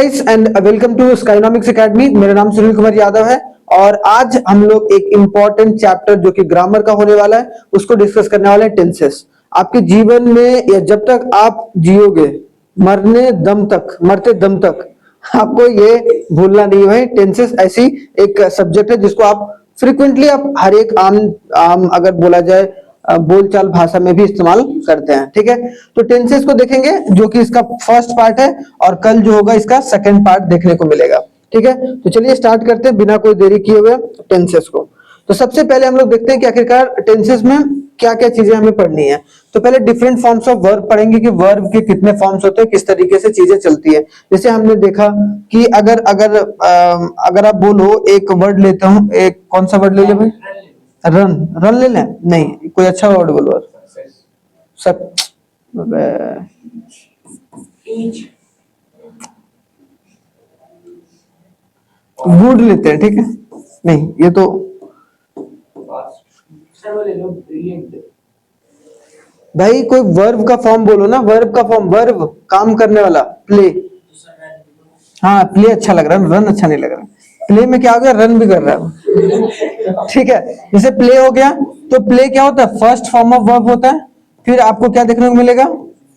And welcome to Skynomics academy. मेरा नाम सुनील कुमार यादव है और आज हम लोग एक इंपॉर्टेंट चैप्टर जो कि ग्रामर का होने वाला है उसको डिस्कस करने वाले हैं, टेंसेस। आपके जीवन में या जब तक आप जियोगे, मरते दम तक आपको ये भूलना नहीं है। टेंसेस ऐसी एक सब्जेक्ट है जिसको आप फ्रिक्वेंटली आप हर एक आम अगर बोला जाए बोलचाल भाषा में भी इस्तेमाल करते हैं। ठीक है, तो टेंसेस को देखेंगे जो कि इसका फर्स्ट पार्ट है और कल जो होगा इसका सेकंड पार्ट देखने को मिलेगा। ठीक है, तो चलिए स्टार्ट करते हैं बिना कोई देरी किए हुए टेंसेस को। तो सबसे पहले हम लोग देखते हैं कि आखिरकार टेंसेस में क्या क्या चीजें हमें पढ़नी है। तो पहले डिफरेंट फॉर्म्स ऑफ वर्ब पढ़ेंगे कि वर्ब के कितने फॉर्म्स होते हैं, किस तरीके से चीजें चलती है। जैसे हमने देखा कि अगर आप बोलो एक वर्ड लेता हूं, एक कौन सा वर्ड ले ले भाई? रन ले लें? नहीं, कोई अच्छा वर्ड बोलो। सब गुड लेते हैं। ठीक है, नहीं ये तो भाई कोई वर्ब का फॉर्म बोलो ना। वर्ब का फॉर्म, वर्ब काम करने वाला। प्ले, हाँ प्ले अच्छा लग रहा है, रन अच्छा नहीं लग रहा। प्ले में क्या हो गया, रन भी कर रहा है। ठीक है, जैसे प्ले हो गया तो प्ले क्या होता है, फर्स्ट फॉर्म ऑफ वर्ब होता है। फिर आपको क्या देखने को मिलेगा,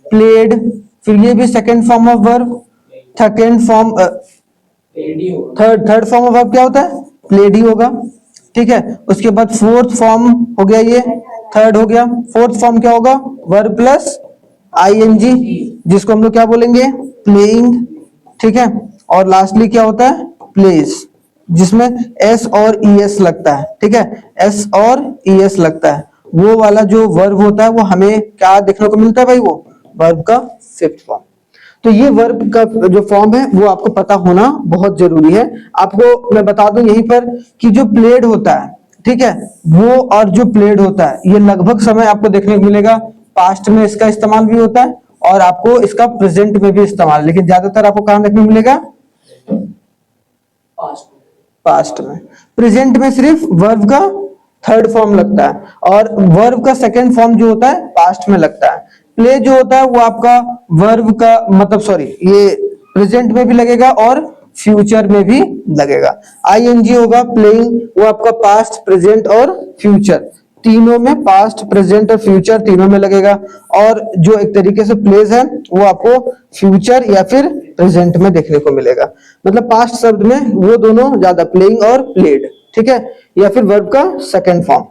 प्लेड। फिर ये भी second form of verb. Third form of verb क्या होता है, प्लेड ही होगा। ठीक है, उसके बाद फोर्थ फॉर्म हो गया, ये थर्ड हो गया। फोर्थ फॉर्म क्या होगा, वर्ब प्लस आईएनजी, जिसको हम लोग क्या बोलेंगे, प्लेइंग। ठीक है, और लास्टली क्या होता है, प्लेज, जिसमें एस और ईएस लगता है। ठीक है, एस और ईएस लगता है। वो वाला जो वर्ब होता है वो हमें क्या देखने को मिलता है भाई, वो वर्ब का फिफ्थ फॉर्म। तो ये वर्ब का जो फॉर्म है वो आपको पता होना बहुत जरूरी है। आपको मैं बता दूं यहीं पर कि जो प्लेड होता है, ठीक है, वो और जो प्लेड होता है ये लगभग समय आपको देखने को मिलेगा। पास्ट में इसका इस्तेमाल भी होता है और आपको इसका प्रेजेंट में भी इस्तेमाल, लेकिन ज्यादातर आपको कहां देखने को मिलेगा, पास्ट में। प्रेजेंट में सिर्फ वर्ब का थर्ड फॉर्म लगता है और वर्ब का सेकंड फॉर्म जो होता है पास्ट में लगता है। प्ले जो होता है वो आपका वर्ब का मतलब ये प्रेजेंट में भी लगेगा और फ्यूचर में भी लगेगा। आईएनजी होगा प्लेइंग, वो आपका पास्ट, प्रेजेंट और फ्यूचर तीनों में, पास्ट, प्रेजेंट और फ्यूचर तीनों में लगेगा। और जो एक तरीके से प्लेज है वो आपको फ्यूचर या फिर प्रेजेंट में देखने को मिलेगा। मतलब पास्ट शब्द में वो दोनों ज्यादा, प्लेइंग और प्लेड। ठीक है, या फिर वर्ब का सेकंड फॉर्म।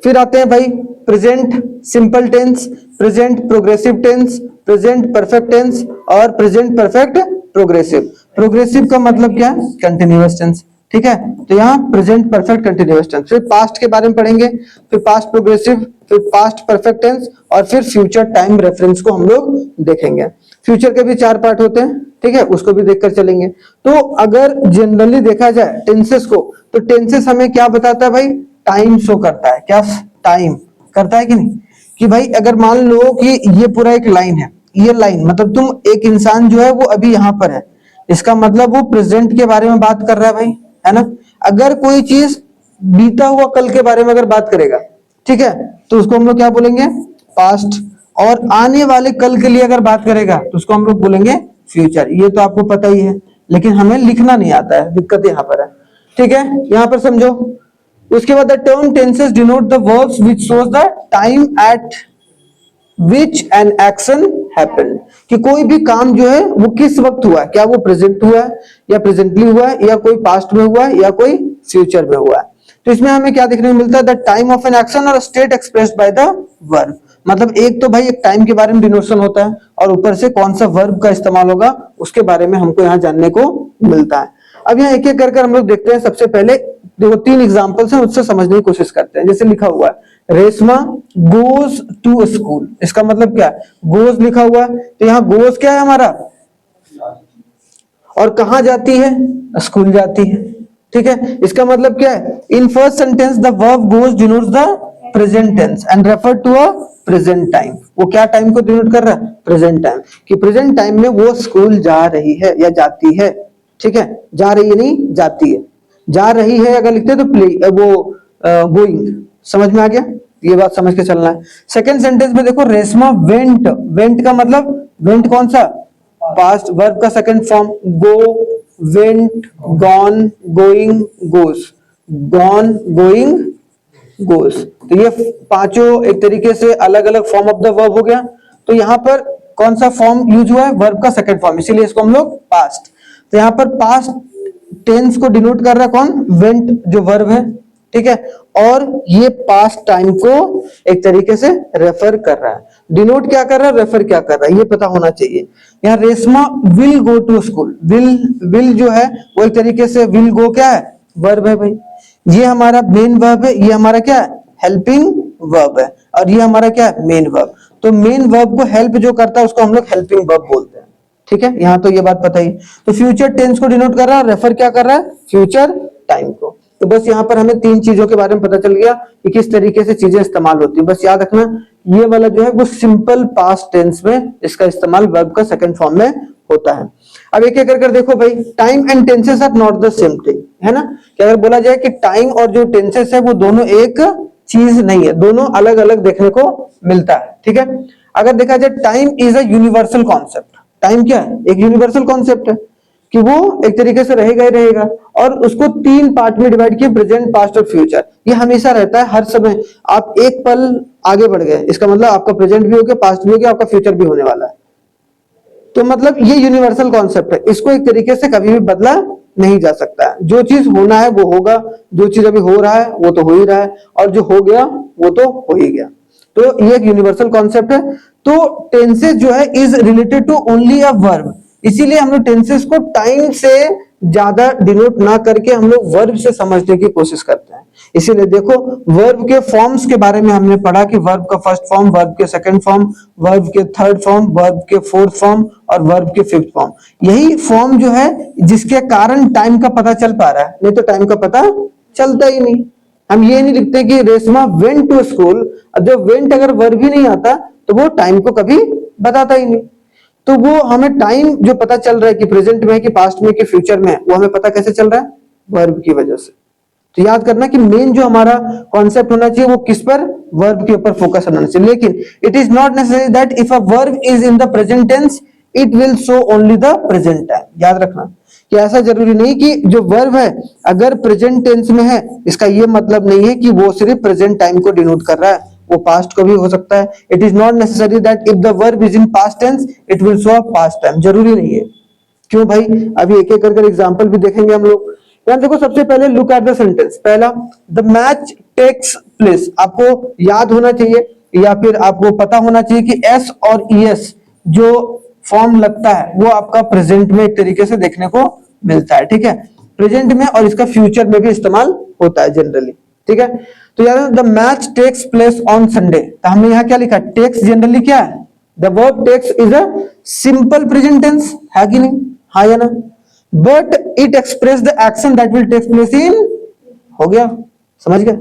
फिर आते हैं भाई present simple tense, present progressive tense, present perfect tense और प्रेजेंट परफेक्ट प्रोग्रेसिव। प्रोग्रेसिव का मतलब क्या है, कंटिन्यूअस टेंस। ठीक है, तो यहाँ प्रेजेंट परफेक्ट कंटिन्यूअस टेंस। फिर पास्ट के बारे में पढ़ेंगे, फिर पास्ट प्रोग्रेसिव, फिर पास्ट परफेक्ट टेंस और फिर फ्यूचर टाइम रेफरेंस को हम लोग देखेंगे। फ्यूचर के भी 4 पार्ट होते हैं। ठीक है, उसको भी देखकर चलेंगे। तो अगर जनरली देखा जाए टेंसेस को, तो टेंसेस हमें क्या बताता है भाई, टाइम शो करता है। क्या टाइम करता है कि नहीं, कि भाई अगर मान लो कि ये पूरा एक लाइन है, ये लाइन मतलब तुम एक इंसान जो है वो अभी यहाँ पर है, इसका मतलब वो प्रेजेंट के बारे में बात कर रहा है भाई, है ना। अगर कोई चीज बीता हुआ कल के बारे में अगर बात करेगा, ठीक है, तो उसको हम लोग क्या बोलेंगे, पास्ट। और आने वाले कल के लिए अगर बात करेगा तो उसको हम लोग बोलेंगे फ्यूचर। ये तो आपको पता ही है, लेकिन हमें लिखना नहीं आता है, दिक्कत यहाँ पर है। ठीक है, यहाँ पर समझो। उसके बाद the term tenses denote the verbs which shows the time at which an action happened, कि कोई भी काम जो है वो किस वक्त हुआ है, क्या वो प्रेजेंट हुआ है या प्रेजेंटली हुआ है या कोई पास्ट में हुआ है या कोई फ्यूचर में हुआ है। तो इसमें हमें क्या देखने को मिलता है, the time of an action और state expressed by the verb. मतलब एक तो भाई एक टाइम के बारे में डिनोशन होता है और ऊपर से कौन सा वर्ब का इस्तेमाल होगा उसके बारे में हमको यहाँ जानने को मिलता है। अब यहाँ एक एक कर हम लोग देखते हैं। सबसे पहले देखो 3 एग्जांपल्स हैं, उससे समझने की कोशिश करते हैं। जैसे लिखा हुआ है रेशमा गोज टू स्कूल, इसका मतलब क्या है, गोज लिखा हुआ है तो यहाँ गोज क्या है हमारा, और कहां जाती है, स्कूल जाती है। ठीक है, इसका मतलब क्या है, in first sentence the verb goes denotes the present tense and refer to a present time. वो क्या टाइम को डिनोट कर रहा है, प्रेजेंट टाइम, कि प्रेजेंट टाइम में वो स्कूल जा रही है या जाती है। ठीक है, जा रही है नहीं, जाती है। जा रही है अगर लिखते तो प्ले वो गोइंग। समझ में आ गया, ये बात समझ के चलना है। सेकंड सेंटेंस में देखो रेशमा वेंट, वेंट का मतलब वेंट कौन सा, पास्ट। वर्ब का second form go, went, gone, going, goes, gone, going, goes. तो ये पांचों एक तरीके से अलग अलग फॉर्म ऑफ द वर्ब हो गया। तो यहाँ पर कौन सा फॉर्म यूज हुआ है? वर्ब का सेकंड फॉर्म, इसीलिए इसको हम लोग पास्ट। तो यहाँ पर पास्ट टेंस को डिनोट कर रहा है कौन? वेंट जो वर्ब है, ठीक है। और ये पास्ट टाइम को एक तरीके से रेफर कर रहा है। डिनोट क्या कर रहा है, रेफर क्या कर रहा है, ये पता होना चाहिए। यहाँ Reshma will go to school, will जो है वो एक तरीके से विल गो क्या है? वर्ब है भाई। ये हमारा मेन वर्ब है, ये हमारा क्या है? हेल्पिंग वर्ब है। और ये हमारा क्या है? Main verb. तो मेन वर्ब को हेल्प जो करता है उसको हम लोग हेल्पिंग वर्ब बोलते हैं, ठीक है। यहाँ तो ये बात पता ही। तो फ्यूचर टेंस को डिनोट कर रहा है, रेफर क्या कर रहा है? फ्यूचर टाइम को। तो बस यहाँ पर हमें तीन चीजों के बारे में पता चल गया कि किस तरीके से चीजें इस्तेमाल होती है। बस याद रखना ये वाला जो है वो सिंपल पास्ट टेंस में इसका इस्तेमाल वर्ब का सेकंड फॉर्म में होता है। अब एक एक कर देखो भाई, time and tenses are not the same thing, है ना। कि अगर बोला जाए कि टाइम और जो टेंसेस है वो दोनों एक चीज नहीं है, दोनों अलग अलग देखने को मिलता है, ठीक है। अगर देखा जाए time is a universal concept. Time क्या है? एक यूनिवर्सल कॉन्सेप्ट है कि वो एक तरीके से रहेगा ही रहेगा। और उसको तीन पार्ट में डिवाइड किया, प्रेजेंट, पास्ट और फ्यूचर। ये हमेशा रहता है, हर समय। आप एक पल आगे बढ़ गए, इसका मतलब आपका प्रेजेंट भी हो गया, पास्ट भी हो गया, आपका फ्यूचर भी होने वाला है। तो मतलब ये यूनिवर्सल कॉन्सेप्ट है, इसको एक तरीके से कभी भी बदला नहीं जा सकता है। जो चीज होना है वो होगा, जो चीज अभी हो रहा है वो तो हो ही रहा है, और जो हो गया वो तो हो ही गया। तो ये एक यूनिवर्सल कॉन्सेप्ट है। तो टेंसेस जो है is related to only a verb, इसीलिए हम लोग टेंसेस को टाइम से ज्यादा डिनोट ना करके हम लोग वर्ब से समझने की कोशिश करते हैं। इसीलिए देखो वर्ब के फॉर्म्स के बारे में हमने पढ़ा कि वर्ब का फर्स्ट फॉर्म, वर्ब के सेकंड फॉर्म, वर्ब के थर्ड फॉर्म, वर्ब के फोर्थ फॉर्म और वर्ब के फिफ्थ फॉर्म। यही फॉर्म जो है जिसके कारण टाइम का पता चल पा रहा है, नहीं तो टाइम का पता चलता ही नहीं। हम ये नहीं लिखते कि रेशमा वेंट टू स्कूल, जब वेंट अगर वर्ब ही नहीं आता तो वो टाइम को कभी बताता ही नहीं। तो वो हमें टाइम जो पता चल रहा है कि प्रेजेंट में है कि पास्ट में कि फ्यूचर में है, वो हमें पता कैसे चल रहा है? वर्ब की वजह से। तो याद करना कि मेन जो हमारा कॉन्सेप्ट होना चाहिए वो किस पर? वर्ब के ऊपर फोकस होना चाहिए। लेकिन it is not necessary that if a verb is in the present tense it will show only the present time. याद रखना कि ऐसा जरूरी नहीं कि जो वर्ब है अगर प्रेजेंट टेंस में है इसका ये मतलब नहीं है कि वो सिर्फ प्रेजेंट टाइम को डिनोट कर रहा है, वो पास्ट को भी हो सकता है। It is not necessary that if the verb is in past tense it will show past time, जरूरी नहीं है। क्यों भाई? अभी एक एक करके एग्जांपल भी देखेंगे हम लोग। यार देखो सबसे पहले लुक एट द सेंटेंस। पहला, द मैच टेक्स प्लेस। आपको याद होना चाहिए या फिर आपको पता होना चाहिए कि एस और ईएस जो फॉर्म लगता है वो आपका प्रेजेंट में एक तरीके से देखने को मिलता है, ठीक है। प्रेजेंट में और इसका फ्यूचर में भी इस्तेमाल होता है जनरली, ठीक है। तो यार the match takes place on Sunday, तो हमने यहाँ क्या लिखा? टेक्स जनरली क्या है? The verb takes is a simple present tense, है कि नहीं? हाँ या ना? But it express the action that will take place in, हो गया, समझ गए?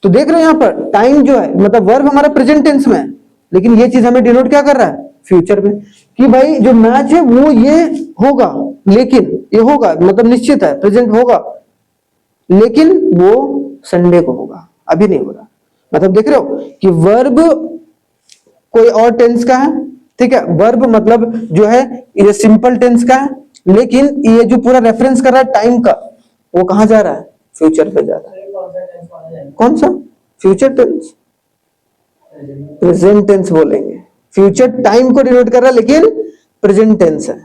तो देख रहे हो यहाँ पर टाइम जो है मतलब वर्ब हमारा प्रेजेंट टेंस में है, लेकिन ये चीज हमें डिनोट क्या कर रहा है? फ्यूचर में। कि भाई जो मैच है वो ये होगा, लेकिन ये होगा मतलब निश्चित है, प्रेजेंट होगा, लेकिन वो संडे को होगा, अभी नहीं हो रहा। मतलब देख रहे हो कि वर्ब कोई और टेंस का है, ठीक है। वर्ब मतलब जो है ये सिंपल टेंस का है, लेकिन ये जो पूरा रेफरेंस कर रहा है टाइम का वो कहां जा रहा है? फ्यूचर पे जा रहा है। कौन सा? फ्यूचर टेंस, प्रेजेंट टेंस बोलेंगे। फ्यूचर टाइम को डिनोट कर रहा है लेकिन प्रेजेंट टेंस है,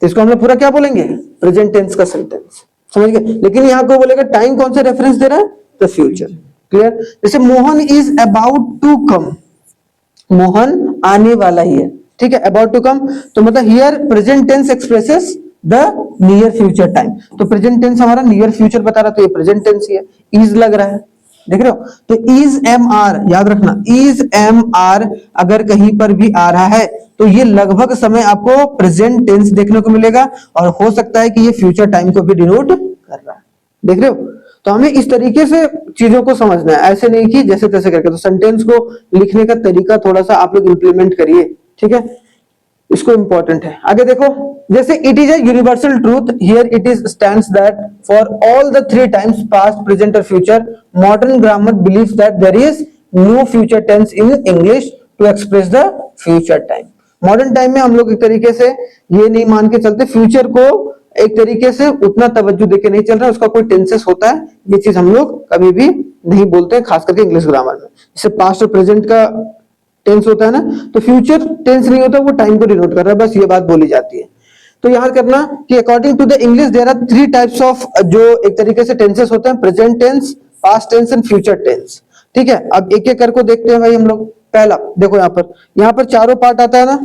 तो इसको हम लोग पूरा क्या बोलेंगे? प्रेजेंट टेंस का सेंटेंस, समझ गए। लेकिन यहां को बोलेगा टाइम कौन सा रेफरेंस दे रहा है? The future. क्लियर? जैसे Mohan is about to come, Mohan आने वाला ही है, ठीक है। अबाउट टू कम तो मतलब here present tense expresses the near future time. तो प्रेजेंट टेंस हमारा नियर फ्यूचर बता रहा, तो ये प्रेजेंट टेंस ही है। इज लग रहा है, देख रहे हो? तो इज एम आर, याद रखना इज एम आर अगर कहीं पर भी आ रहा है तो ये लगभग समय आपको प्रेजेंट टेंस देखने को मिलेगा, और हो सकता है कि ये फ्यूचर टाइम को भी डिनोट कर रहा है, देख रहे हो? तो हमें इस तरीके से चीजों को समझना है, ऐसे नहीं कि जैसे तैसे करके। तो सेंटेंस को लिखने का तरीका थोड़ा सा आप लोग इंप्लीमेंट करिए, ठीक है, इसको इंपॉर्टेंट है। आगे देखो, जैसे it is a universal truth, here it is stands that for all the three times past, present और future, modern grammar believes that there is no future tense in English to express the future time. Modern time में हम लोग एक तरीके से ये नहीं मान के चलते, फ्यूचर को एक तरीके से उतना तवज्जो देके नहीं चल रहा, उसका कोई टेंसेस होता है, ये चीज हम लोग कभी भी नहीं बोलते, खास करके इंग्लिश ग्रामर में। जैसे पास्ट और प्रेजेंट का टेंस होता है ना, तो फ्यूचर टेंस नहीं होता, वो टाइम को डिनोट कर रहा है, बस ये बात बोली जाती है। तो याद करना कि according to the English there are 3 types of जो एक तरीके से टेंसेस होते हैं, present tense, past tense and future tense. ठीक है, अब एक एक करके देखते हैं भाई हम लोग। पहला देखो यहाँ पर चारों पार्ट आता है ना,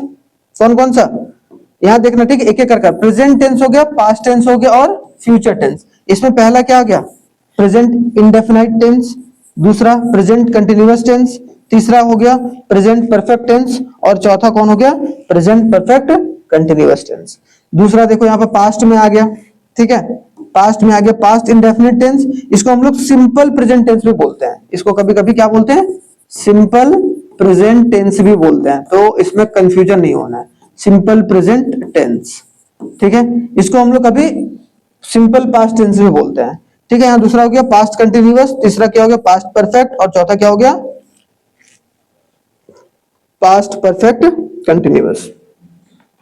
कौन कौन सा, यहाँ देखना, ठीक है, एक एक करके। प्रेजेंट टेंस हो गया, पास्ट टेंस हो गया और फ्यूचर टेंस। इसमें पहला क्या आ गया, प्रेजेंट इंडेफिनाइट टेंस, दूसरा प्रेजेंट कंटिन्यूअस टेंस, तीसरा हो गया प्रेजेंट परफेक्ट टेंस, और चौथा कौन हो गया, प्रेजेंट परफेक्ट कंटिन्यूअस टेंस। दूसरा देखो यहाँ पर पास्ट में आ गया, ठीक है, पास्ट में आ गया पास्ट इंडेफिनिट टेंस, इसको हम लोग सिंपल प्रेजेंट टेंस भी बोलते हैं, इसको कभी कभी क्या बोलते हैं, सिंपल प्रेजेंट टेंस भी बोलते हैं, तो इसमें कंफ्यूजन नहीं होना है, सिंपल प्रेजेंट टेंस। ठीक है, इसको हम लोग कभी सिंपल पास्ट टेंस भी बोलते हैं। ठीक है, यहाँ दूसरा हो गया पास्ट कंटिन्यूअस, तीसरा क्या हो गया पास्ट परफेक्ट, और चौथा क्या हो गया पास्ट परफेक्ट कंटिन्यूअस।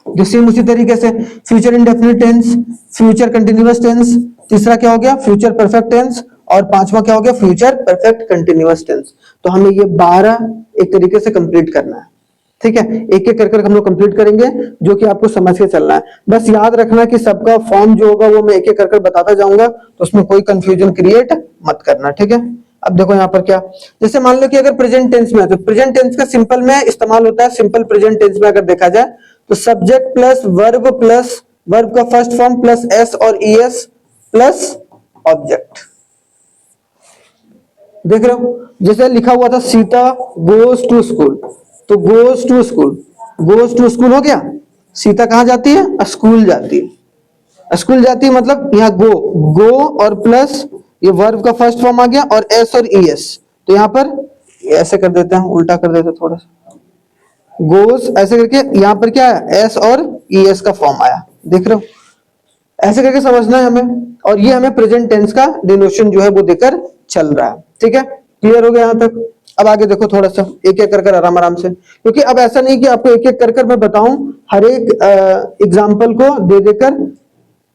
सेम उसी तरीके से future indefinite tense, future continuous tense, तीसरा क्या हो गया फ्यूचर परफेक्ट टेंस, और पांचवा क्या हो गया फ्यूचर परफेक्ट कंटिन्यूअस टेंस। तो हमें ये 12 एक तरीके से कंप्लीट करना है। ठीक है, एक एक कर हम लोग कंप्लीट करेंगे, जो कि आपको समझ के चलना है। बस याद रखना कि सबका फॉर्म जो होगा वो मैं एक एक कर बताता जाऊंगा, तो उसमें कोई कंफ्यूजन क्रिएट मत करना। ठीक है, अब देखो यहाँ पर क्या, जैसे मान लो कि अगर प्रेजेंट टेंस में है, तो प्रेजेंट टेंस का सिंपल में इस्तेमाल होता है, सिंपल प्रेजेंट टेंस में अगर देखा जाए तो सब्जेक्ट प्लस वर्ब का फर्स्ट फॉर्म प्लस एस और ईएस प्लस ऑब्जेक्ट। देख रहे हो, जैसे लिखा हुआ था सीता गोज टू स्कूल, तो गोज टू स्कूल हो गया, सीता कहां जाती है, स्कूल जाती है, स्कूल जाती है मतलब यहाँ गो और प्लस ये वर्ब का फर्स्ट फॉर्म आ गया और एस और ईएस, तो यहाँ पर ऐसे कर देते हैं, उल्टा कर देते हैं थोड़ा सा, गोस ऐसे करके यहाँ पर क्या है एस और ईएस का फॉर्म आया, देख रहे हो, ऐसे करके समझना है हमें, और ये हमें प्रेजेंट टेंस का डिनोशन जो है वो देकर चल रहा है। ठीक है, क्लियर हो गया यहाँ तक। अब आगे देखो थोड़ा सा एक एक कर आराम से, क्योंकि अब ऐसा नहीं कि आपको एक एक कर मैं बताऊं हर एक एग्जाम्पल को दे देकर,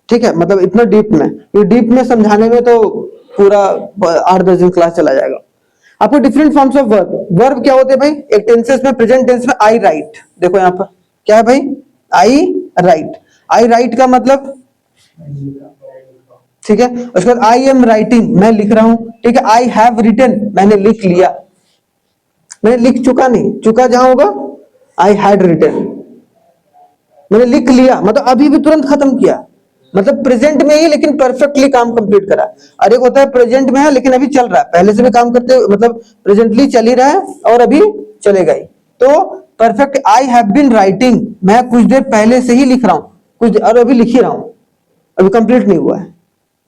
ठीक है, मतलब इतना डीप में, ये डीप में समझाने में तो पूरा 8-10 दिन क्लास चला जाएगा। आपको डिफरेंट फॉर्म्स ऑफ वर्ब क्या होते हैं भाई, एक टेंसेस में प्रेजेंट टेंस में आई राइट, देखो यहाँ पर क्या है भाई आई राइट का मतलब, ठीक है, उसके बाद आई एम राइटिंग, मैं लिख रहा हूं, ठीक है, आई हैव रिटन, मैंने लिख लिया, मैंने लिख चुका नहीं, चुका जहां होगा आई हैड रिटन, मैंने लिख लिया मतलब अभी भी तुरंत खत्म किया, मतलब प्रेजेंट में ही लेकिन परफेक्टली काम कंप्लीट करा। और एक होता है प्रेजेंट में है लेकिन अभी चल रहा है, पहले से भी काम करते मतलब प्रेजेंटली चल ही रहा है और अभी चलेगा ही, तो perfect I have been writing, मैं कुछ देर पहले से ही लिख रहा हूं, कुछ और अभी लिख ही रहा हूं, अभी कंप्लीट नहीं हुआ है,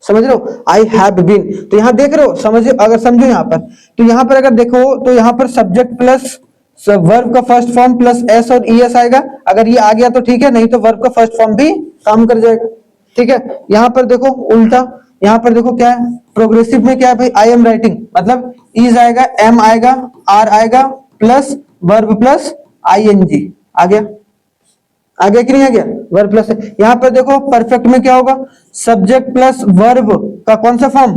समझ रहे हो, आई हैव बीन। तो यहां देख रहे हो, समझ अगर समझो यहाँ पर, तो यहाँ पर अगर देखो तो यहाँ पर सब्जेक्ट प्लस वर्ब का फर्स्ट फॉर्म प्लस एस और ईएस आएगा, अगर ये आ गया तो ठीक है, नहीं तो वर्ब का फर्स्ट फॉर्म भी काम कर जाएगा। ठीक है, यहाँ पर देखो उल्टा, यहाँ पर देखो क्या है प्रोग्रेसिव में क्या है भाई, आई एम राइटिंग मतलब इज आएगा, एम आएगा, आर आएगा प्लस वर्ब प्लस आईएनजी, आ गया कि नहीं आ गया, वर्ब प्लस। यहाँ पर देखो परफेक्ट में क्या होगा, सब्जेक्ट प्लस वर्ब का कौन सा फॉर्म,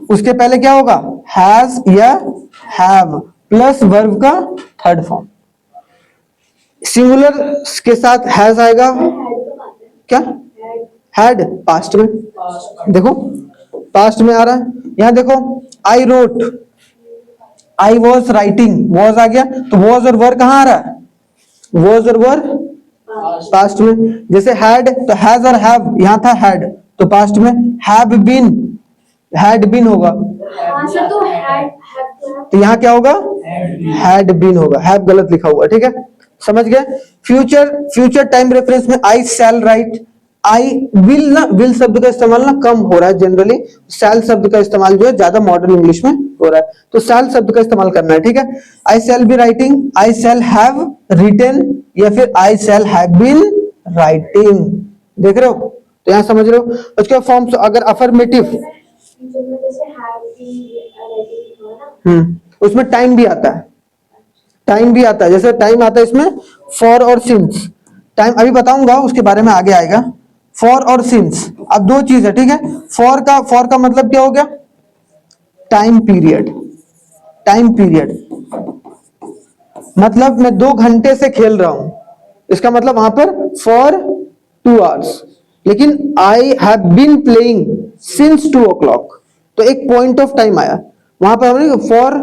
उसके पहले क्या होगा हैज या हैव प्लस वर्ब का थर्ड फॉर्म, सिंगुलर के साथ हैज आएगा, क्या हैड पास्ट में, देखो पास्ट में आ रहा है, यहां देखो I wrote, I was writing, was आ गया, तो वॉज और वर कहां आ रहा है, वॉज और वर पास्ट में, जैसे हैड तो हैज और हैव, यहां था हैड तो पास्ट में, हैव बीन, हैड बीन होगा, तो यहां क्या होगा हैड बीन होगा, हैव गलत लिखा हुआ, ठीक है, समझ गए। फ्यूचर टाइम रेफरेंस में आई शैल राइट, आई विल ना, विल शब्द का इस्तेमाल ना कम हो रहा है जनरली, शैल शब्द का इस्तेमाल जो है ज्यादा मॉडर्न इंग्लिश में हो रहा है, तो शैल शब्द का इस्तेमाल करना है, ठीक है। I shall be writing, I shall have written, या फिर I shall have been writing, देख रहे हो, तो यहां समझ रहे हो। उसके फॉर्म्स अगर अफर्मेटिव, उसमें टाइम भी आता है, टाइम भी आता है, जैसे टाइम आता है इसमें फॉर और सिंस। टाइम अभी बताऊंगा, उसके बारे में आगे आएगा। फॉर और सिंस, अब दो चीज है, ठीक है। फॉर का मतलब क्या हो गया? Time period. टाइम पीरियड मतलब मैं 2 घंटे से खेल रहा हूं, इसका मतलब वहां पर फॉर 2 आवर्स। लेकिन I have been playing since 2 o'clock, तो एक पॉइंट ऑफ टाइम आया, वहां पर हमने फॉर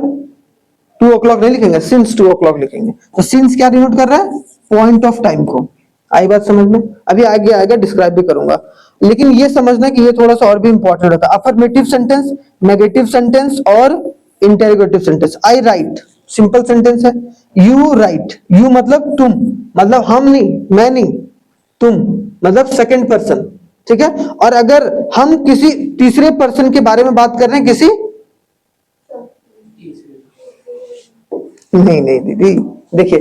2 o'clock नहीं लिखेंगे, सिंस 2 o'clock लिखेंगे। तो सिंस क्या डिनोट कर रहा है? पॉइंट ऑफ टाइम को। आई बात समझ में? अभी आगे आएगा, डिस्क्राइब भी करूंगा, लेकिन ये समझना कि ये थोड़ा सा और भी इंपॉर्टेंट होता है। अफर्मेटिव सेंटेंस, नेगेटिव सेंटेंस और इंटेरोगेटिव सेंटेंस। आई राइट सिंपल सेंटेंस है, यू राइट, यू मतलब तुम, मतलब हम नहीं, मैं नहीं, तुम मतलब सेकंड पर्सन, ठीक है। और अगर हम किसी तीसरे पर्सन के बारे में बात कर रहे हैं, किसी नहीं नहीं दीदी, देखिए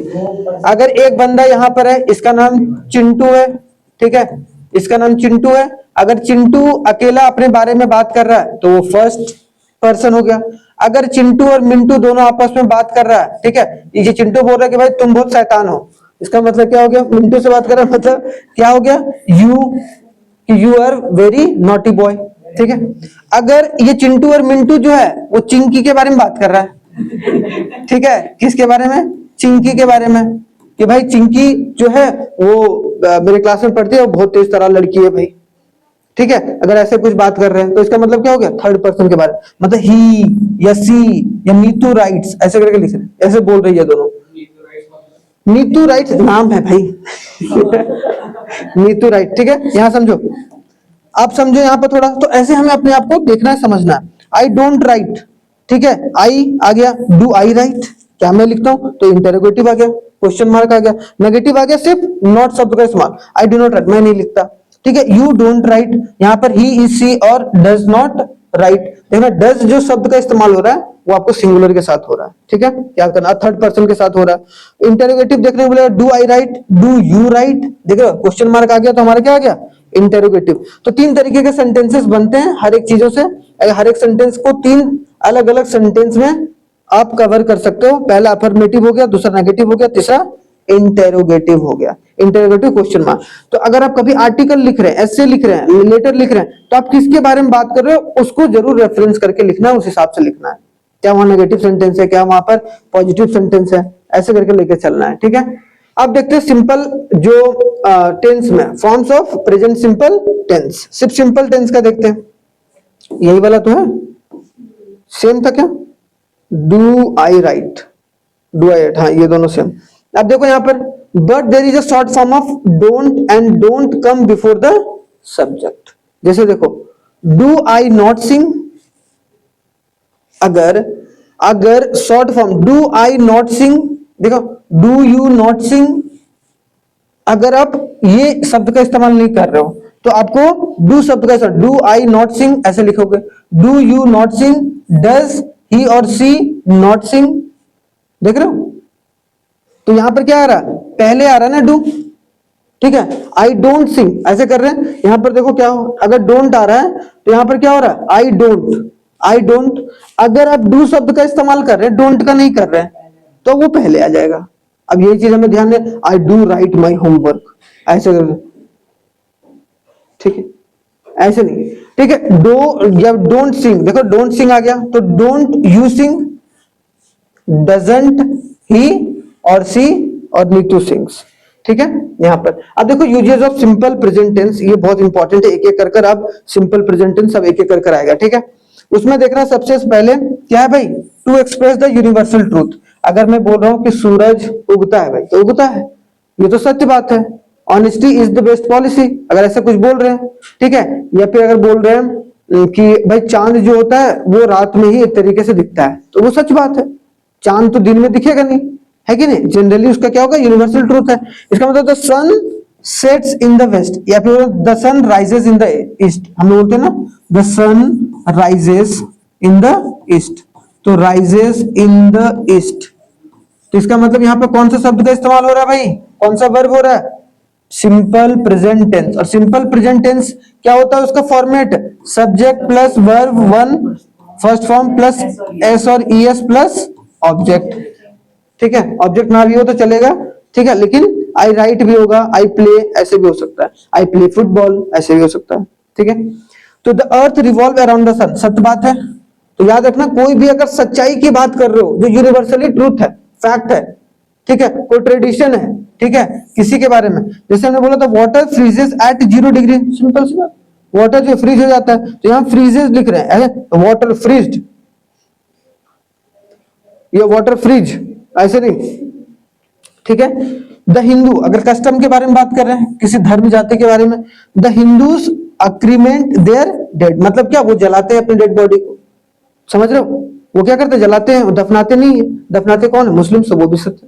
अगर एक बंदा यहां पर है, इसका नाम चिंटू है, ठीक है, इसका नाम चिंटू है। अगर चिंटू अकेला अपने बारे में बात कर रहा है तो वो फर्स्ट पर्सन हो गया। अगर चिंटू और मिंटू दोनों आपस में बात कर रहा है, ठीक है, ये चिंटू बोल रहा है कि भाई तुम बहुत शैतान हो, इसका मतलब क्या हो गया? मिंटू से बात कर रहा है, मतलब क्या हो गया? You are very naughty boy, ठीक है। अगर ये चिंटू और मिंटू जो है वो चिंकी के बारे में बात कर रहा है, ठीक है, किसके बारे में? चिंकी के बारे में, कि भाई चिंकी जो है वो मेरे क्लास में पढ़ती है, वो बहुत तेज तरह लड़की है भाई, ठीक है। अगर ऐसे कुछ बात कर रहे हैं तो इसका मतलब क्या हो गया? थर्ड पर्सन के बारे में, मतलब ही या सी या नीतू राइट्स ऐसे करके लिख रहे हैं, ऐसे बोल रही है दोनों। नीतू राइट्स नाम है भाई नीतू राइट, ठीक है, यहां समझो, आप समझो यहां पर थोड़ा। तो ऐसे हमें अपने आप को देखना है, समझना है। आई डोंट राइट, ठीक है, आई आ गया, डू आई राइट, क्या मैं लिखता हूं? तो इंटरोगेटिव आ गया, क्वेश्चन मार्क आ गया, नेगेटिव आ गया, सिर्फ नॉट शब्द का इस्तेमाल। आई डू नॉट राइट, मैं नहीं लिखता, ठीक है। यू डोंट राइट, यहां पर ही इज सी और डज नॉट राइट, देखना डज जो शब्द का इस्तेमाल हो रहा है वो आपको सिंगुलर के साथ हो रहा है, ठीक है, याद करना, थर्ड पर्सन के साथ हो रहा है। इंटरोगेटिव देखने को बोलेगा do I write, do you right, देखो क्वेश्चन मार्क आ गया तो हमारा क्या आ गया? इंटरोगेटिव। तो 3 तरीके के सेंटेंसेस बनते हैं हर एक चीजों से, हर एक सेंटेंस को 3 अलग अलग सेंटेंस में आप कवर कर सकते हो। पहला अफर्मेटिव हो गया, दूसरा नेगेटिव हो गया, तीसरा इंटेरोगेटिव हो गया, इंटेरोगेटिव क्वेश्चन मार्क। तो अगर आप कभी आर्टिकल लिख रहे हैं, एसे लिख रहे हैं, लेटर लिख रहे हैं, तो आप किसके बारे में बात कर रहे हो उसको जरूर रेफरेंस करके लिखना है, उस हिसाब से लिखना है। क्या वहां नेगेटिव सेंटेंस है, क्या वहां पर पॉजिटिव सेंटेंस है, ऐसे करके लेके चलना है, ठीक है। अब देखते हैं सिंपल जो टेंस में forms of present simple tense. सिर्फ सिंपल टेंस का देखते हैं, यही वाला तो है, सेम था क्या? Do I write, do I write, हाँ ये दोनों सेम। अब देखो यहां पर but there is a short form of don't and don't come before the subject. जैसे देखो डू आई नॉट सिंग, अगर short form do I not sing, देखो डू यू नॉट सिंग, अगर आप ये शब्द का इस्तेमाल नहीं कर रहे हो तो आपको डू शब्द का डू आई नॉट सिंग ऐसे लिखोगे। Do you not sing, does he और सी नॉट सिंग, देख रहे हो? तो यहां पर क्या आ रहा है? पहले आ रहा है ना डू, ठीक है। आई डोंट सिंग ऐसे कर रहे हैं, यहां पर देखो क्या हो, अगर डोंट आ रहा है तो यहां पर क्या हो रहा है? I don't, I don't. अगर आप डू शब्द का इस्तेमाल कर रहे हैं, डोंट का नहीं कर रहे हैं, तो वो पहले आ जाएगा। अब यही चीज हमें ध्यान दें, I do right my homework ऐसे कर, ठीक है, ऐसे नहीं, ठीक है। जब डोंट सिंग, देखो डोंट सिंग आ गया, तो डोंट यू सिंग, डजंट ही और सी और नीतू सिंग्स, ठीक है। यहां पर अब देखो uses of simple present tense, ये बहुत इंपॉर्टेंट है, एक एक कर अब सिंपल प्रेजेंट टेंस सब एक एक कर आएगा, ठीक है। उसमें देखना सबसे पहले क्या है भाई? To express the universal truth. अगर मैं बोल रहा हूं कि सूरज उगता है भाई, तो उगता है, ये तो सत्य बात है। Honesty is the best policy, अगर ऐसा कुछ बोल रहे हैं, ठीक है। या फिर अगर बोल रहे हैं कि भाई चांद जो होता है वो रात में ही एक तरीके से दिखता है, तो वो सच बात है, चांद तो दिन में दिखेगा नहीं, है कि नहीं? जनरली उसका क्या होगा? यूनिवर्सल ट्रूथ है। इसका मतलब the sun sets in the west, या फिर the sun rises in the east, हम लोग बोलते हैं ना the sun rises in the east, तो राइजेस इन द ईस्ट, तो इसका मतलब यहां पर कौन सा शब्द का इस्तेमाल हो रहा है भाई? कौन सा वर्ब हो रहा है? Simple present tense. और सिंपल प्रेजेंट टेंस क्या होता है उसका format? Subject plus verb 1 first form plus S और ईएस प्लस ऑब्जेक्ट, ठीक है, ऑब्जेक्ट ना भी हो तो चलेगा, ठीक है, लेकिन आई राइट भी होगा, आई प्ले ऐसे भी हो सकता है, आई प्ले फुटबॉल ऐसे भी हो सकता है, ठीक है। तो the earth revolve around the sun, सत्य बात है। तो याद रखना, कोई भी अगर सच्चाई की बात कर रहे हो जो यूनिवर्सली ट्रूथ है, फैक्ट है, ठीक है, कोई ट्रेडिशन है, ठीक है, किसी के बारे में, जैसे हमने बोला था water freezes at 0 degree, simple सी बात, वाटर जो फ्रीज हो जाता है, तो यहाँ फ्रीजेस लिख रहे हैं, वाटर फ्रीज्ड, ये वाटर फ्रीज ऐसे नहीं, ठीक है। द हिंदू, अगर कस्टम के बारे में बात कर रहे हैं, किसी धर्म जाति के बारे में, द हिंदूज अक्रीमेंट देयर डेड, मतलब क्या, वो जलाते हैं अपनी डेड बॉडी को, समझ रहे हो, वो क्या करते हैं, जलाते हैं, वो दफनाते नहीं है, दफनाते कौन है, मुस्लिम, से वो भी सत्य,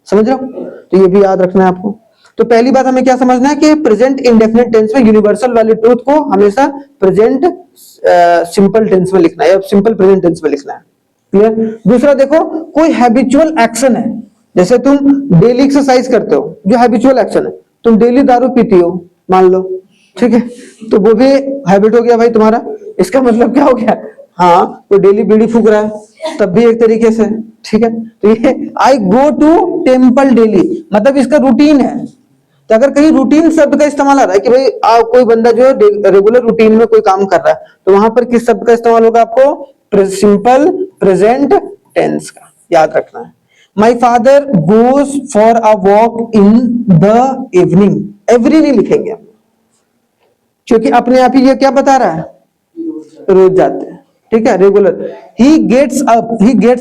समझ रहे हो। तो ये भी याद रखना है आपको। तो पहली बात हमें क्या समझना है कि प्रेजेंट इंडेफिनिट टेंस में यूनिवर्सल वाली ट्रूथ को हमेशा प्रेजेंट सिंपल टेंस में लिखना है या सिंपल प्रेजेंट टेंस में लिखना है, क्लियर। दूसरा देखो, कोई हैबिचुअल एक्शन है, जैसे तुम डेली एक्सरसाइज करते हो, जो हैबिचुअल एक्शन है, तुम डेली दारू पीती हो मान लो, ठीक है, तो वो भी हैबिट हो गया भाई तुम्हारा, इसका मतलब क्या हो गया, हाँ, तो डेली बीड़ी फूक रहा है तब भी एक तरीके से, ठीक है। तो ये आई गो टू टेम्पल डेली, मतलब इसका रूटीन है। तो अगर कहीं रूटीन शब्द का इस्तेमाल आ रहा है कि भाई कोई बंदा जो है रेगुलर रूटीन में कोई काम कर रहा है, तो वहां पर किस शब्द का इस्तेमाल होगा, आपको सिंपल प्रेजेंट टेंस का याद रखना है। My father goes for a walk in the evening, every नहीं लिखेंगे हम, क्योंकि अपने आप ही ये क्या बता रहा है, रोज जाते हैं, ठीक है, regular. He gets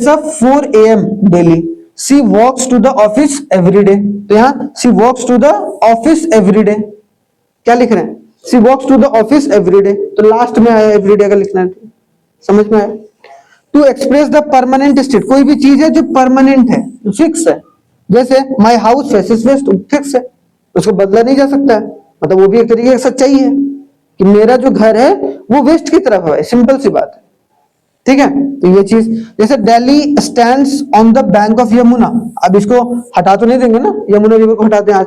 up 4 AM daily, she walks to the office every day, तो यहाँ she walks to the office every day, क्या लिख रहे हैं, she walks to the office every day, तो लास्ट में आया एवरी डे का लिखना है, समझ में आया। To express the permanent state, कोई भी चीज है जो परमानेंट है, फिक्स है, जैसे my house faces west, fix है, उसको बदला नहीं जा सकता है, मतलब वो भी एक तरीके की सच्चाई है कि मेरा जो घर है वो वेस्ट की तरफ है, सिंपल सी बात है, ठीक है। तो ये चीज, जैसे Delhi stands on the bank of Yamuna, अब इसको हटा तो नहीं देंगे ना, यमुना रिवर को हटाते हैं,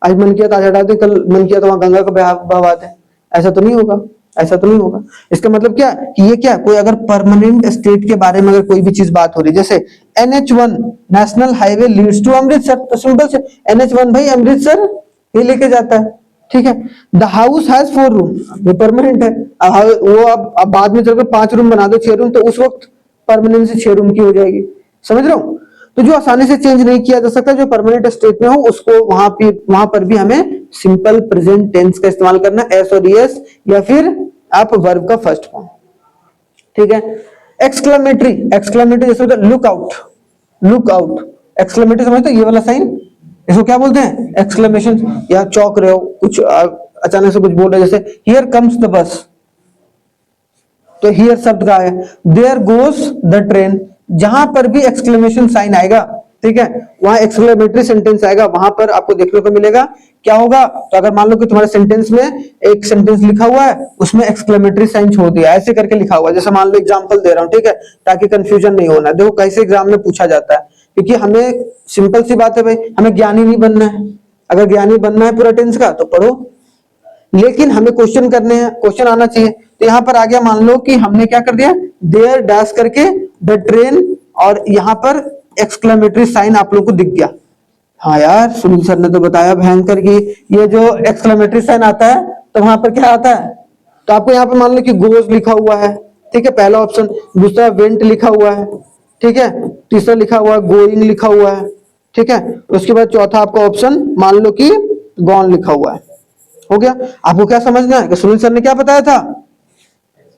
आज मन किया तो आज हटा दें, कल मन किया तो वहां गंगा का बहाव आते हैं, ऐसा तो नहीं होगा, ऐसा तो नहीं होगा। इसका मतलब क्या कि ये क्या, कोई अगर परमानेंट स्टेट के बारे में अगर कोई भी चीज बात हो रही है, जैसे NH1 national highway leads to Amritsar, तो सिंपल से NH1 भाई अमृतसर ये लेके जाता है, ठीक है। द हाउस हैज 4 रूम, ये परमानेंट है, वो अब बाद में चलकर 5 रूम बना दो, 6 रूम, तो उस वक्त परमानेंट 6 रूम की हो जाएगी, समझ रहे हो। तो जो आसानी से चेंज नहीं किया जा सकता, जो परमानेंट स्टेट में हो, उसको वहां पर भी हमें सिंपल प्रेजेंट टेंस का इस्तेमाल करना, एस और एस, या फिर आप वर्ब का फर्स्ट फॉर्म, ठीक है। एक्सक्लेमेटरी, एक्सक्लेमेटरी जैसे होता है look out, look out, exclamatory समझते हो, ये वाला साइन, इसको क्या बोलते हैं, एक्सक्लेमेशन, या चौक रहे हो, कुछ अचानक से कुछ बोल रहे हो, जैसे हियर कम्स द बस, तो हियर शब्द का है, देयर गोज द ट्रेन, जहां पर भी एक्सक्लेमेशन साइन आएगा, ठीक है, वहां एक्सक्लेमेटरी सेंटेंस आएगा, वहां पर आपको देखने को मिलेगा क्या होगा। तो अगर मान लो कि तुम्हारे सेंटेंस में एक सेंटेंस लिखा हुआ है, उसमें एक्सक्लेमेटरी साइन छोड़ दिया, ऐसे करके लिखा हुआ है, जैसे मान लो एग्जांपल दे रहा हूं, ठीक है, ताकि कंफ्यूजन नहीं होना। देखो कैसे एग्जाम में पूछा जाता है, क्योंकि हमें सिंपल सी बात है भाई, हमें ज्ञानी नहीं बनना है, अगर ज्ञानी बनना है पूरा टेंस का तो पढ़ो, लेकिन हमें क्वेश्चन करने हैं, क्वेश्चन आना चाहिए। तो यहाँ पर आ गया, मान लो कि हमने क्या कर दिया, देयर डैश करके द ट्रेन, और यहाँ पर एक्सक्लेमेटरी साइन आप लोग को दिख गया। हाँ यार, सुनील सर ने तो बताया भयंकर की ये जो एक्सक्लेमेटरी साइन आता है तो वहां पर क्या आता है, तो आपको यहाँ पर मान लो कि गोज लिखा हुआ है, ठीक है, पहला ऑप्शन, दूसरा वेंट लिखा हुआ है, ठीक है, तीसरा लिखा हुआ है गोइंग लिखा हुआ है, ठीक है, उसके बाद चौथा आपका ऑप्शन मान लो कि गॉन लिखा हुआ है, हो गया। आपको क्या समझना है कि सुनील सर ने क्या बताया था,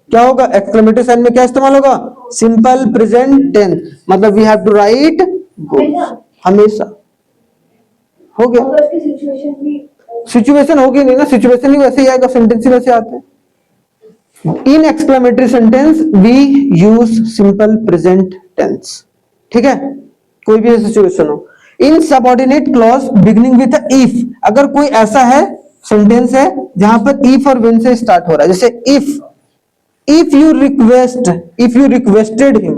क्या होगा, एक्सक्लेमेटरी साइन में क्या इस्तेमाल होगा, सिंपल प्रेजेंट टेंस, मतलब we have to write go, हमेशा, हो गया। सिचुएशन होगी नहीं ना, सिचुएशन ही वैसे ही आएगा, सेंटेंस ही वैसे आते हैं। In exclamatory sentence we use simple present tense, ठीक है, कोई भी सिचुएशन हो। In subordinate clause beginning with if, अगर कोई ऐसा है सेंटेंस है जहां पर इफ और व्हेन से स्टार्ट हो रहा है, जैसे इफ यू रिक्वेस्टेड हिम,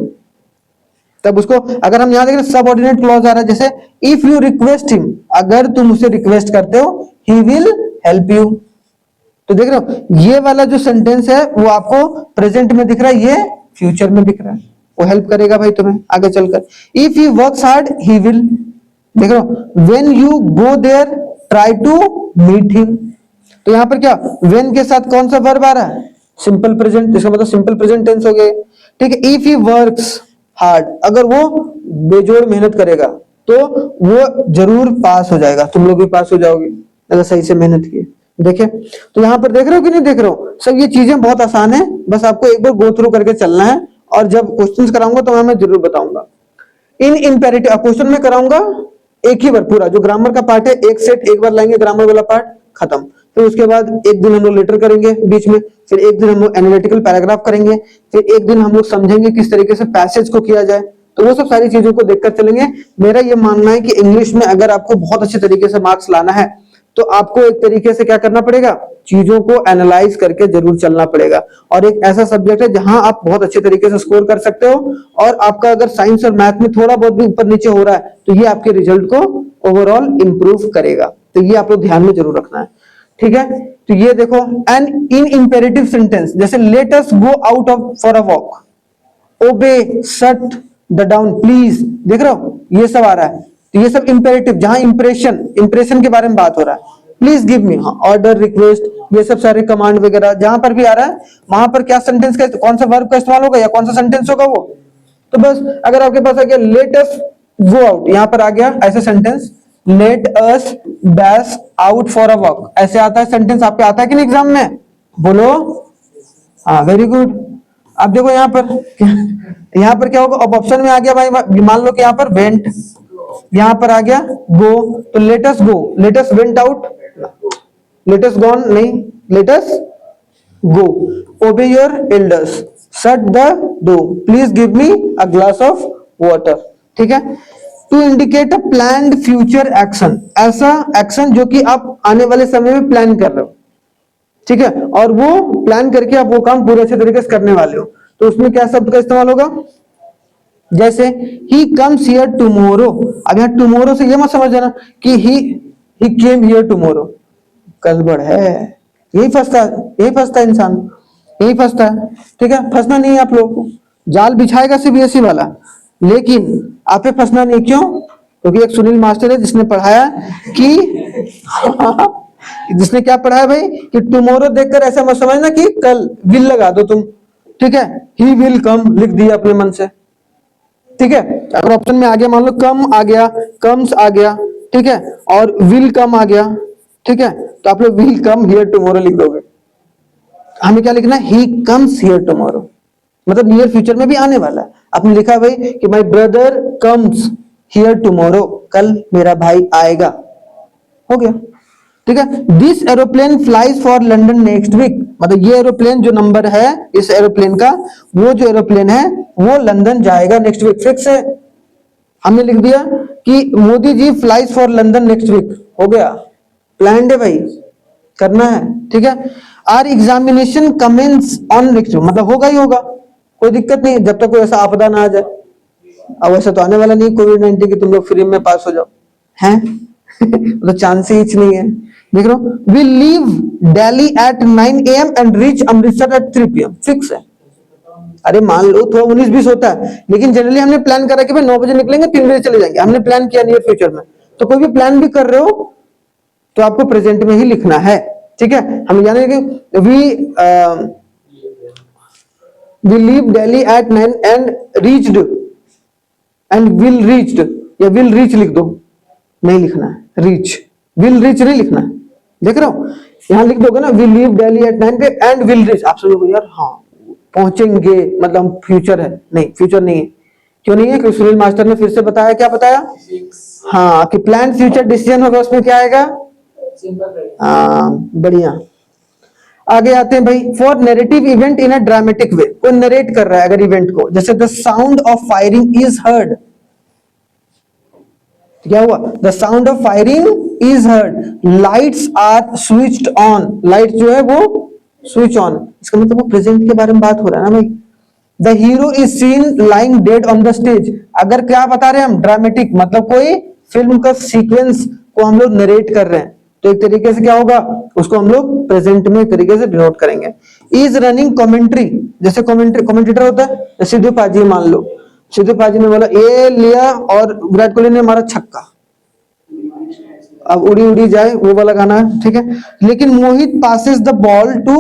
तब उसको अगर हम यहां देखें सबऑर्डिनेट क्लॉज आ रहा है, जैसे इफ यू रिक्वेस्ट हिम, अगर तुम उसे रिक्वेस्ट करते हो, ही विल हेल्प यू। तो देख रहे हो, ये वाला जो सेंटेंस है वो आपको प्रेजेंट में दिख रहा है, ये फ्यूचर में दिख रहा है, वो हेल्प करेगा भाई तुम्हें आगे चलकर। If he works hard he will, देख रहे हो, when you go there try to meet him. तो यहाँ पर क्या व्हेन के साथ कौन सा वर्ब आ रहा है, सिंपल प्रेजेंट, इसका मतलब सिंपल प्रेजेंट टेंस हो गया। ठीक है, इफ ही वर्क्स हार्ड, अगर वो बेजोड़ मेहनत करेगा तो वो जरूर पास हो जाएगा, तुम लोग भी पास हो जाओगे अगर सही से मेहनत की। देखे तो यहाँ पर देख रहे हो कि नहीं देख रहे हो, सब ये चीजें बहुत आसान है, बस आपको एक बार गो थ्रू करके चलना है, और जब क्वेश्चंस कराऊंगा तो मैं जरूर बताऊंगा। इन इंपेरेटिव क्वेश्चन में कराऊंगा एक ही बार पूरा, जो ग्रामर का पार्ट है एक सेट एक बार लाएंगे, ग्रामर वाला पार्ट खत्म। फिर उसके बाद एक दिन हम लोग लेटर करेंगे बीच में, फिर एक दिन हम लोग एनालिटिकल पैराग्राफ करेंगे, फिर एक दिन हम लोग समझेंगे किस तरीके से पैसेज को किया जाए। तो वो सब सारी चीजों को देखकर चलेंगे। मेरा ये मानना है कि इंग्लिश में अगर आपको बहुत अच्छे तरीके से मार्क्स लाना है तो आपको एक तरीके से क्या करना पड़ेगा, चीजों को एनालाइज करके जरूर चलना पड़ेगा। और एक ऐसा सब्जेक्ट है जहां आप बहुत अच्छे तरीके से स्कोर कर सकते हो, और आपका अगर साइंस और मैथ में थोड़ा बहुत भी ऊपर नीचे हो रहा है तो ये आपके रिजल्ट को ओवरऑल इंप्रूव करेगा। तो ये आप लोग ध्यान में जरूर रखना है। ठीक है, तो ये देखो, एन इन इंपेरेटिव सेंटेंस जैसे let us go out of for a walk, obey, shut the down, please, देख रहे हो ये सब आ रहा है। तो ये सब इंपेरेटिव, जहां इंप्रेशन के बारे में बात हो रहा है, please give me, order, request, ये सब सारे कमांड वगैरह जहां पर भी आ रहा है, वहां पर क्या सेंटेंस का, कौन सा वर्ब का इस्तेमाल होगा या कौन सा सेंटेंस होगा वो। तो बस अगर आपके पास आ गया लेट अस गो आउट, यहां पर आ गया ऐसा sentence, let us dash out for a walk, ऐसे आता है सेंटेंस। आपके आता है कि नहीं एग्जाम में, बोलो हाँ, वेरी गुड। अब देखो यहाँ पर क्या होगा, अब ऑप्शन में आ गया भाई, मान लो कि यहाँ पर वेंट, यहाँ पर आ गया गो, तो let's go, let's went out, let's gone नहीं, let's go, obey your elders, shut the door, please give me a glass of water. ठीक है, to indicate a planned future action, ऐसा एक्शन जो कि आप आने वाले समय में प्लान कर रहे हो। ठीक है, और वो प्लान करके आप वो काम पूरे अच्छे तरीके से करने वाले हो, तो उसमें क्या शब्द का इस्तेमाल होगा, जैसे ही कम्स हियर टुमारो। अब यहाँ टुमारो से ये मत समझ जाना कि ही केम हियर टुमारो, गड़बड़ है, यही फंसता इंसान, यही फंसता है। ठीक है, फंसना नहीं है आप लोगों को, जाल बिछाएगा सीबीएसई वाला, लेकिन आप पे फंसना नहीं। क्यों? क्योंकि एक सुनील मास्टर है जिसने पढ़ाया कि जिसने क्या पढ़ाया भाई, कि टुमारो देखकर ऐसा मत समझना कि कल, विल लगा दो तुम। ठीक है, ही विल कम लिख दिया अपने मन से। ठीक है, अगर ऑप्शन में आ गया, मान लो कम आ गया, कम्स आ गया, ठीक है, और विल कम आ गया, ठीक है, तो आप लोग विल कम हियर टुमारो लिख दोगे। हमें क्या लिखना है, ही कम्स हियर टुमारो, मतलब नियर फ्यूचर में भी आने वाला है। आपने लिखा है भाई कि my brother comes here tomorrow, कल मेरा भाई आएगा, हो गया। ठीक है, this aeroplane flies for London next week, मतलब ये एरोप्लेन जो नंबर है इस एरोप्लेन का, वो जो एरोप्लेन है वो लंदन जाएगा नेक्स्ट वीक। फिक्स है, हमने लिख दिया कि Modi ji flies for London next week, हो गया, प्लान्ड है भाई, करना है। ठीक है, our examination commences on next week, मतलब होगा ही होगा, कोई दिक्कत नहीं, जब तक कोई ऐसा आपदा ना आ जाए। अब वैसे तो आने वाला नहीं कोविड-19 की तुम लोग फ्री में पास हो जाओ, हैं तो चांस ही नहीं है। देख रहे हो, we leave Delhi at 9 AM and reach Amritsar at 3 PM, fix है। अरे मान लो थोड़ा 19-20 होता है, लेकिन जनरली हमने प्लान करा कि भाई 9 बजे निकलेंगे 3 बजे चले जाएंगे, हमने प्लान किया नियर फ्यूचर में। तो कोई भी प्लान भी कर रहे हो तो आपको प्रेजेंट में ही लिखना है। ठीक है, हम जानेंगे we leave Delhi at 9 and reached and will reached, या विल रीच लिख दो, नहीं लिखना है रीच, विल रीच नहीं लिखना है। देख रहे हो, यहां लिख दोगे ना, वी लीव दिल्ली एट 9 पे एंड विल रीच, आप सोचोगे यार हाँ पहुंचेंगे, मतलब फ्यूचर है, नहीं फ्यूचर नहीं है। क्यों नहीं है? क्योंकि सुनील मास्टर ने फिर से बताया, क्या बताया, हाँ, कि प्लान फ्यूचर डिसीजन होगा, उसमें क्या आएगा, हाँ बढ़िया। आगे आते हैं भाई, for narrative event in a dramatic way, कोई नरेट कर रहा है अगर इवेंट को, जैसे the sound of firing is heard, क्या हुआ, the sound of firing is heard, lights are switched on, light जो है वो स्विच ऑन, इसका मतलब वो प्रेजेंट के बारे में बात हो रहा है ना भाई। The hero is seen lying dead on the stage, अगर क्या बता रहे हैं हम, ड्रामेटिक, मतलब कोई फिल्म का सीक्वेंस को हम लोग नरेट कर रहे हैं, तो एक तरीके से क्या होगा, उसको हम लोग प्रेजेंट में एक तरीके से डिनोट करेंगे। इज रनिंग कमेंट्री, जैसे कमेंटेटर होता है, जैसे सिद्धू पाजी मान लो, सिद्धू पाजी ने बोला ये लिया और विराट कोहली ने मारा छक्का, अब उड़ी उड़ी जाए वो वाला गाना है, ठीक है। लेकिन मोहित पासेस द बॉल टू,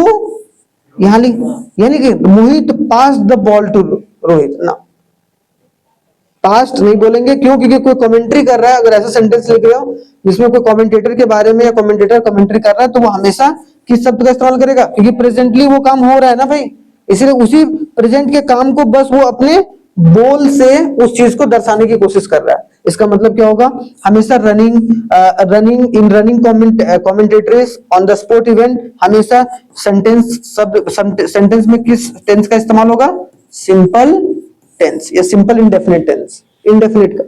यहाँ यानी कि मोहित पास द बॉल टू रोहित ना, पास्ट नहीं बोलेंगे, क्यों? क्योंकि कोई कमेंट्री कर रहा है, अगर ऐसा सेंटेंस लिख रहे हो जिसमें कोई कमेंटेटर के बारे में या कमेंटेटर कमेंट्री कर रहा है तो वो हमेशा किस शब्द का इस्तेमाल करेगा? क्योंकि प्रेजेंटली वो काम हो रहा है ना भाई, इसलिए उसी प्रेजेंट के काम को बस वो अपने बोल से उस चीज को दर्शाने की कोशिश कर रहा है। इसका मतलब क्या होगा? हमेशा running commentaries on the sport event, हमेशा सेंटेंस में किस टेंस का इस्तेमाल होगा? सिंपल टेंस या सिंपल इंडेफिनिट टेंस, इंडेफिनिट का।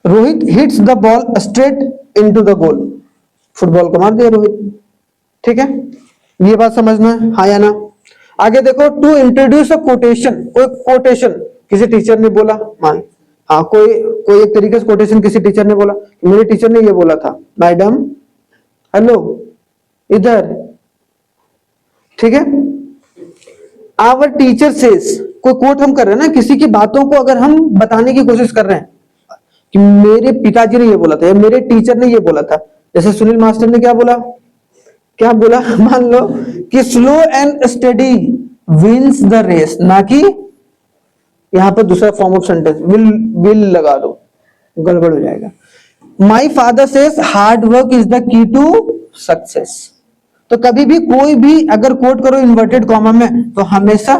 Rohit hits the ball straight into the goal, football को मार दिया रोहित, ठीक है। ये बात समझना है, हाँ या ना? आगे देखो, टू इंट्रोड्यूस अ कोटेशन, कोई कोटेशन किसी टीचर ने बोला, मान हाँ कोई एक तरीके से कोटेशन किसी टीचर ने बोला, मेरे टीचर ने ये बोला था, मैडम हेलो इधर, ठीक है। आवर टीचर सेज, कोई कोट हम कर रहे हैं ना, किसी की बातों को अगर हम बताने की कोशिश कर रहे हैं कि मेरे पिताजी ने ये बोला था या मेरे टीचर ने ये बोला था, जैसे सुनील मास्टर ने क्या बोला, मान लो कि slow and steady wins the race, ना कि यहां पर दूसरा फॉर्म ऑफ सेंटेंस विल लगा दो, गड़बड़ हो जाएगा। My father says hard work is the key to success. तो कभी भी कोई भी अगर कोट करो इन्वर्टेड कॉमा में तो हमेशा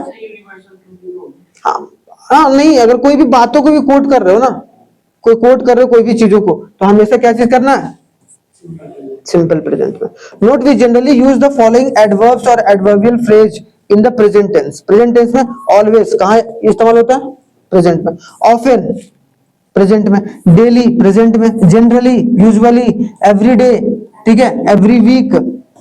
हाँ नहीं, अगर कोई भी बातों को भी कोट कर रहे हो ना, कोई कोट कर रहे हो कोई भी चीजों को, तो हमेशा क्या चीज करना है? सिंपल प्रेजेंट में। Note we generally use the following adverbs और adverbial phrase in the present tense. Present tense में ऑलवेज कहां इस्तेमाल होता है? प्रेजेंट में। ऑफन प्रेजेंट में, डेली प्रेजेंट में, जनरली, यूजुअली, एवरीडे, ठीक है, एवरी वीक,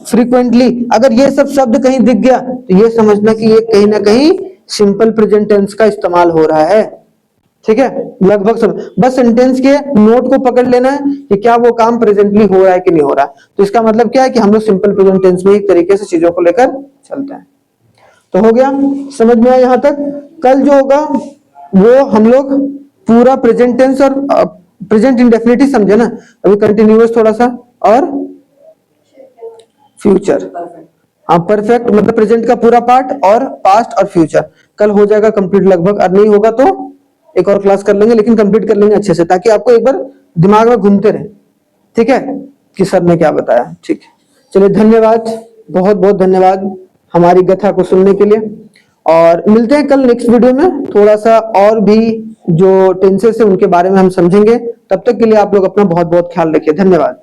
फ्रीक्वेंटली। अगर ये सब शब्द कहीं दिख गया तो ये समझना कि ये कहीं ना कहीं सिंपल प्रेजेंट टेंस का इस्तेमाल हो रहा है, ठीक है। लगभग सब, बस सेंटेंस के नोट को पकड़ लेना है कि क्या वो काम प्रेजेंटली हो रहा है कि नहीं हो रहा है। तो इसका मतलब क्या है कि हम लोग सिंपल प्रेजेंट टेंस में एक तरीके से चीजों को लेकर चलते हैं। तो हो गया, समझ में आया यहां तक? कल जो होगा वो हम लोग पूरा प्रेजेंट टेंस और प्रेजेंट इंडेफिनिट समझे ना, अभी कंटिन्यूअस थोड़ा सा और फ्यूचर, हाँ परफेक्ट मतलब प्रेजेंट का पूरा पार्ट और पास्ट और फ्यूचर कल हो जाएगा कंप्लीट लगभग, और नहीं होगा तो एक और क्लास कर लेंगे, लेकिन कंप्लीट कर लेंगे अच्छे से, ताकि आपको एक बार दिमाग में घूमते रहे, ठीक है, कि सर ने क्या बताया। ठीक है, चलिए धन्यवाद, बहुत बहुत धन्यवाद हमारी कथा को सुनने के लिए, और मिलते हैं कल नेक्स्ट वीडियो में। थोड़ा सा और भी जो टेंसेस है उनके बारे में हम समझेंगे। तब तक के लिए आप लोग अपना बहुत बहुत ख्याल रखिए। धन्यवाद।